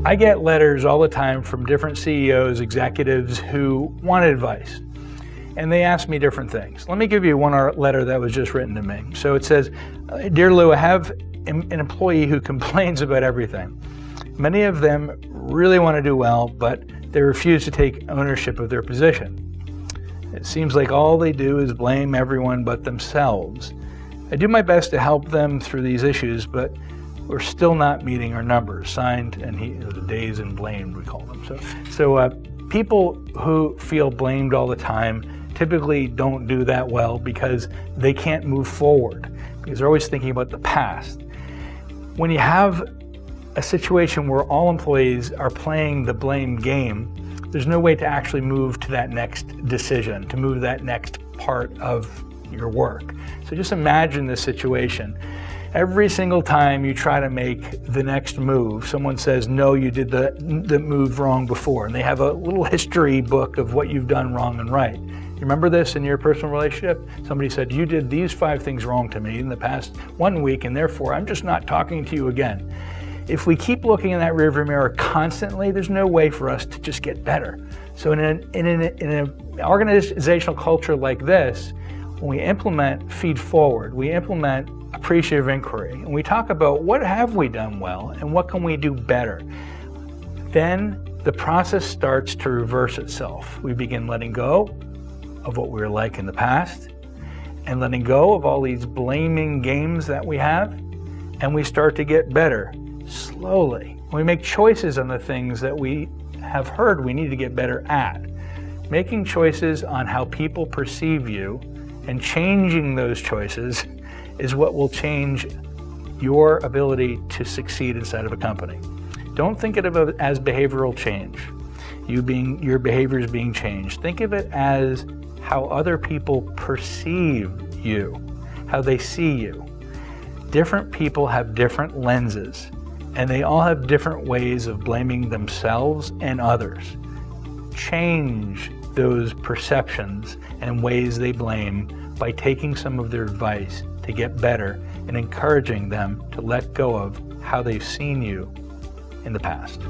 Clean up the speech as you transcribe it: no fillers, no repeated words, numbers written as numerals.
I get letters all the time from different CEOs, executives who want advice, and they ask me different things. Let me give you one letter that was just written to me. So it says, "Dear Lou, I have an employee who complains about everything. Many of them really want to do well, but they refuse to take ownership of their position. It seems like all they do is blame everyone but themselves. I do my best to help them through these issues, but we're still not meeting our numbers." Signed, and the days and blamed, we call them. So people who feel blamed all the time typically don't do that well because they can't move forward, because they're always thinking about the past. When you have a situation where all employees are playing the blame game, there's no way to actually move to that next decision, to move that next part of your work. So just imagine this situation. Every single time you try to make the next move, someone says, "No, you did the move wrong before." And they have a little history book of what you've done wrong and right. You remember this in your personal relationship? Somebody said, "You did these 5 things wrong to me in the past 1 week, and therefore I'm just not talking to you again." If we keep looking in that rearview mirror constantly, there's no way for us to just get better. So in an organizational culture like this, when we implement feed forward, we implement appreciative inquiry, and we talk about what have we done well and what can we do better, then the process starts to reverse itself. We begin letting go of what we were like in the past and letting go of all these blaming games that we have, and we start to get better slowly. We make choices on the things that we have heard we need to get better at. Making choices on how people perceive you and changing those choices is what will change your ability to succeed inside of a company. Don't think of it as behavioral change, your behaviors being changed. Think of it as how other people perceive you, how they see you. Different people have different lenses, and they all have different ways of blaming themselves and others. Change those perceptions and ways they blame by taking some of their advice to get better and encouraging them to let go of how they've seen you in the past.